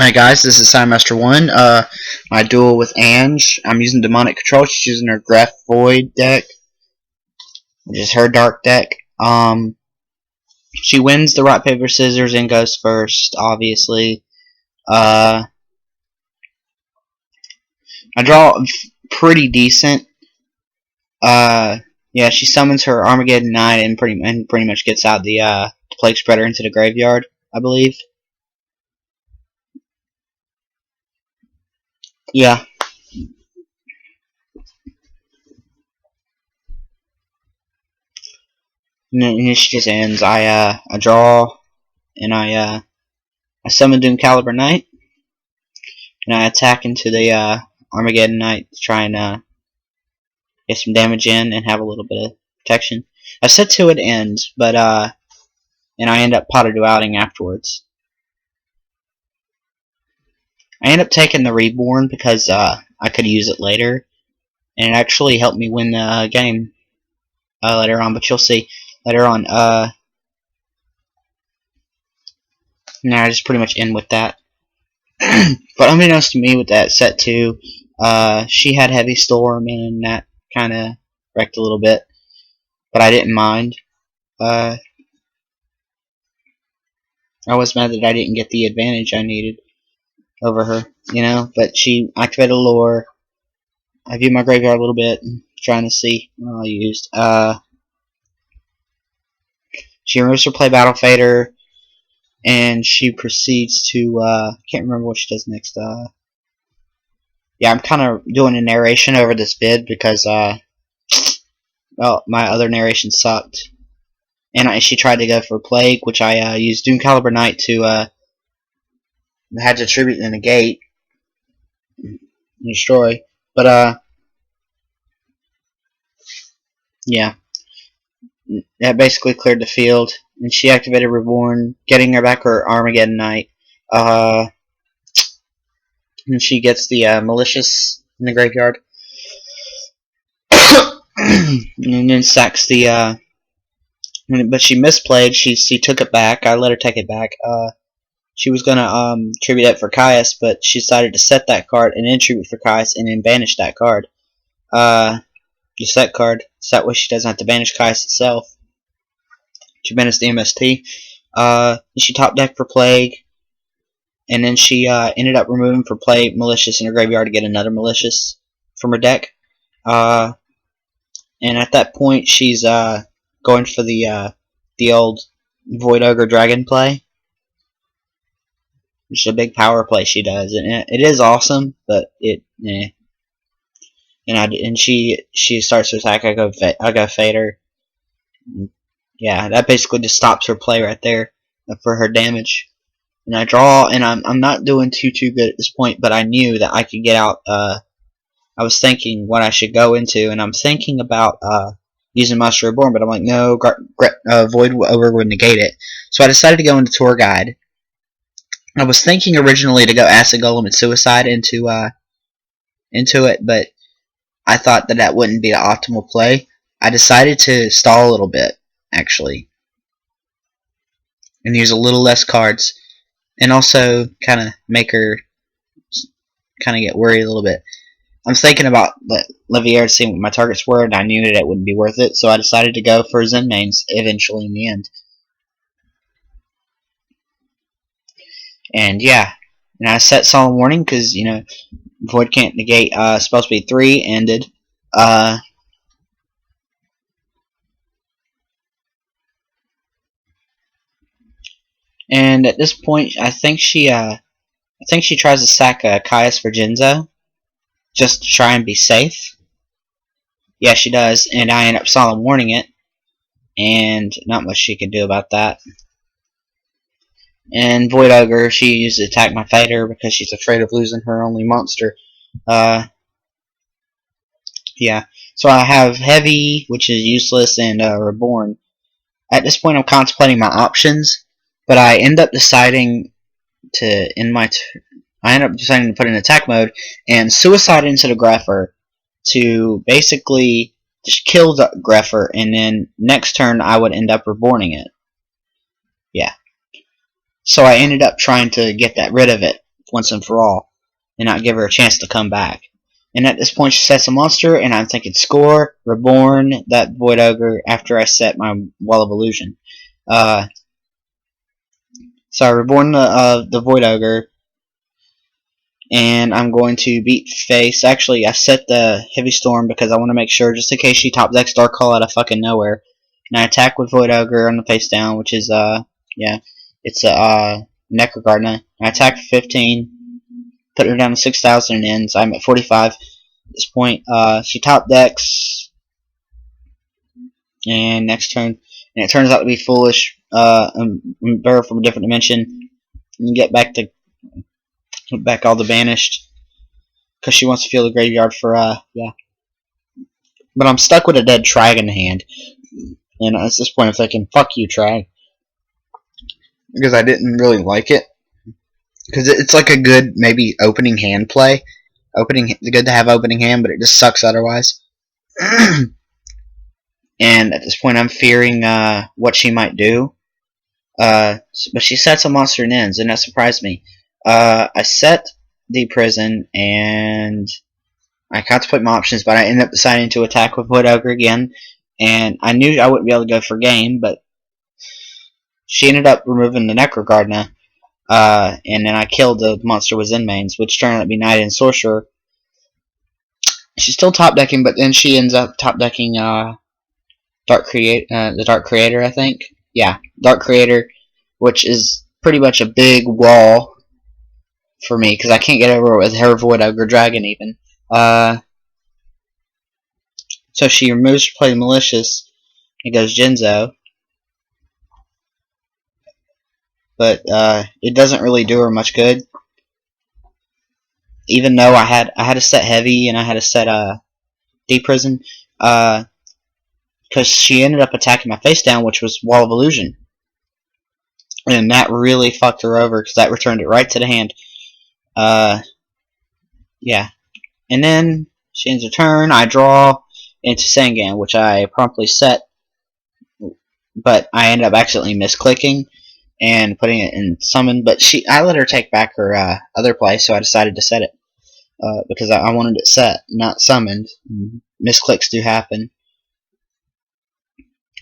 Hi guys, this is Saimaster1. My duel with Ange. I'm using Demonic Control. She's using her Greph Void deck, which is her dark deck. She wins the rock paper scissors and goes first. Obviously, I draw pretty decent. Yeah, she summons her Armageddon Knight and pretty much gets out the Plague Spreader into the graveyard, I believe. Yeah. And then she just ends. I draw and I summon Doom Caliber Knight, and I attack into the Armageddon Knight to try and get some damage in and have a little bit of protection. I said to it end, but and I end up potted outing afterwards. I end up taking the Reborn because I could use it later, and it actually helped me win the game later on. But you'll see later on. Now I just pretty much end with that. But unbeknownst to me, with that set 2, she had Heavy Storm, and that kind of wrecked a little bit. But I didn't mind. I was mad that I didn't get the advantage I needed over her, you know. But she activated Lure. I viewed my graveyard a little bit, trying to see what I used. She removes her play Battle Fader, and she proceeds to can't remember what she does next. Yeah, I'm kind of doing a narration over this vid because well, my other narration sucked, and she tried to go for Plague, which I used Doom Caliber Knight to had to tribute and negate and destroy, but yeah, that basically cleared the field, and she activated Reborn, getting her back her Armageddon Knight. And she gets the Malicious in the graveyard, and then sacks the. But she misplayed. She took it back. I let her take it back. She was gonna tribute it for Caius, but she decided to set that card and then tribute for Caius and then banish that card. The set card, so that way she doesn't have to banish Caius itself. She banished the MST. She top decked for Plague, and then she ended up removing for Plague Malicious in her graveyard to get another Malicious from her deck. And at that point, she's going for the old Void Ogre Dragon play, which is a big power play she does, and it is awesome, but it and she starts to attack. I go Fader. Yeah, that basically just stops her play right there for her damage. And I draw, and I'm not doing too good at this point, but I knew that I could get out. I was thinking what I should go into, and I'm thinking about using Monster Reborn, but I'm like, no, Void Ogre would negate it. So I decided to go into Tour Guide. I was thinking originally to go Acid Golem and Suicide into it, but I thought that wouldn't be the optimal play. I decided to stall a little bit, actually, and use a little less cards, and also kind of make her kind of get worried a little bit. I'm thinking about Livier, seeing what my targets were, and I knew that it wouldn't be worth it, so I decided to go for Zen mains eventually in the end. And yeah, and I set Solemn Warning because, you know, Void can't negate spell speed 3, ended. And at this point, I think she tries to sack Caius for Jinzo, just to try and be safe. Yeah, she does, and I end up Solemn Warning it, and not much she can do about that. And Void Ogre, she used to attack my fighter because she's afraid of losing her only monster. Yeah, so I have Heavy, which is useless, and Reborn. At this point, I'm contemplating my options, but I end up deciding to put in attack mode and suicide into the Grepher to basically just kill the Grepher, and then next turn I would end up reborning it. Yeah. So I ended up trying to get rid of it once and for all, and not give her a chance to come back. And at this point, she sets a monster, and I'm thinking, score, reborn that Void Ogre after I set my Wall of Illusion. So I reborn the Void Ogre, and I'm going to beat face. Actually, I set the Heavy Storm because I want to make sure, just in case she top decks Dark Call out of fucking nowhere. And I attack with Void Ogre on the face down, which is, it's a Necrogardener. I attack for 15, put her down to 6,000 and ends. I'm at 45 at this point. She top decks, and next turn, and it turns out to be foolish. Barrel from a different dimension, and get back all the banished, because she wants to feel the graveyard for But I'm stuck with a dead Trag in hand, and at this point I'm thinking, fuck you, Trag, because I didn't really like it, because it's like a good maybe opening hand play, good to have opening hand, but it just sucks otherwise. And at this point I'm fearing what she might do. But she sets a monster and ends, and that surprised me. I set the prison, and I contemplate my options, but I ended up deciding to attack with Void Ogre again, and I knew I wouldn't be able to go for game, but she ended up removing the Necrogardener, and then I killed the monster with Zenmanes, which turned out to be Knight and Sorcerer. She's still top decking, but then she ends up top decking the Dark Creator, I think. Yeah, Dark Creator, which is pretty much a big wall for me, because I can't get over it with her Void Ogre Dragon even. So she removes her play Malicious and goes Genzo. But it doesn't really do her much good. Even though I had to set Heavy and I had to set Deep Prison, because she ended up attacking my face down, which was Wall of Illusion. And that really fucked her over, because that returned it right to the hand. Yeah. And then she ends her turn. I draw into Sangan, which I promptly set, but I ended up accidentally misclicking and putting it in summon. But I let her take back her other play, so I decided to set it because I wanted it set, not summoned. Misclicks do happen.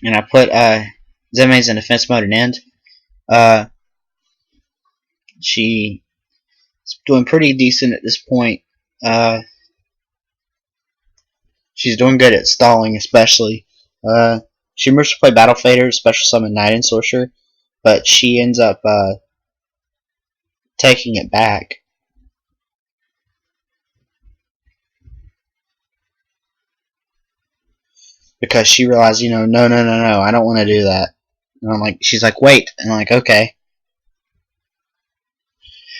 And I put Zenmanes in defense mode and end. She's doing pretty decent at this point. She's doing good at stalling, especially. She moves to play Battle Fader, special summon Knight and Sorcerer, but she ends up taking it back. Because she realized, no, I don't want to do that. And I'm like, she's like, wait. And I'm like, okay.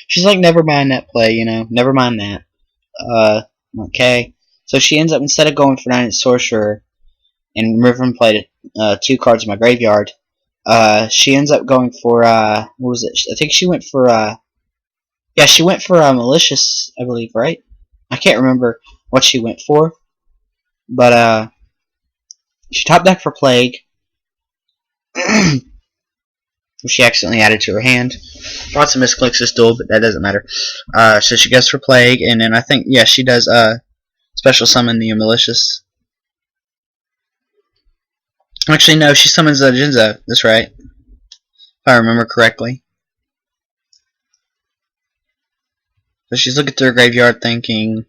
She's like, never mind that play, never mind that. Okay. So she ends up, instead of going for Knight and Sorcerer and removing play 2 cards in my graveyard, she ends up going for, what was it? I think she went for, she went for Malicious, I believe, right? I can't remember what she went for. But, she top decked for Plague, which she accidentally added to her hand. Lots of misclicks this duel, but that doesn't matter. So she goes for Plague, and then I think, she does special summon the Malicious. Actually, no, she summons Jinzo. That's right, if I remember correctly. So she's looking through her graveyard thinking,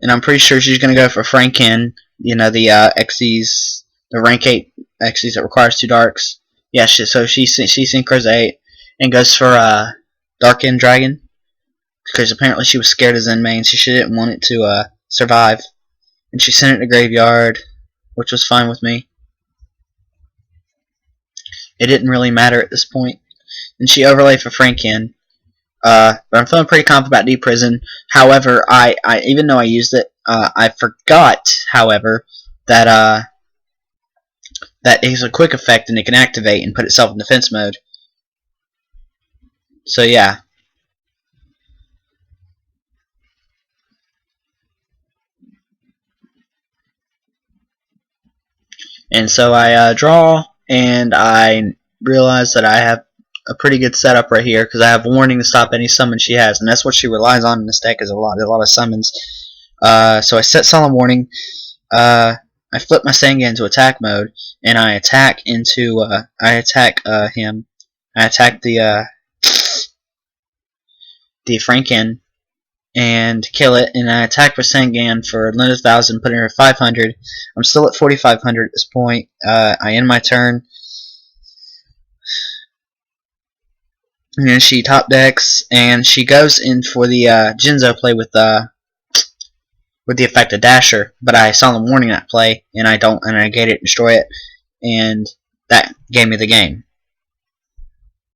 and I'm pretty sure she's going to go for Franken, the Xyz, the rank 8 Xyz that requires 2 darks. Yeah, so she synchros 8 and goes for Dark-End Dragon, because apparently she was scared of Zenmain, so she didn't want it to survive. And she sent it to graveyard, which was fine with me. It didn't really matter at this point. And she overlaid for Franken. But I'm feeling pretty confident about Deep Prison. However, I even though I used it, I forgot, however, that that is a quick effect and it can activate and put itself in defense mode. So yeah. And so I draw, and I realize that I have a pretty good setup right here because I have warning to stop any summon she has, and that's what she relies on in this deck is a lot of summons. So I set Solemn Warning. I flip my Senga into attack mode, and I attack into him. I attack the Franken and kill it, and I attack for Sengan for another 1,000, putting her at 500. I'm still at 4,500 at this point. I end my turn. And then she top decks, and she goes in for the Jinzo play with the effect of Dasher, but I Solemn Warning that play, and I gate it, destroy it, and that gave me the game.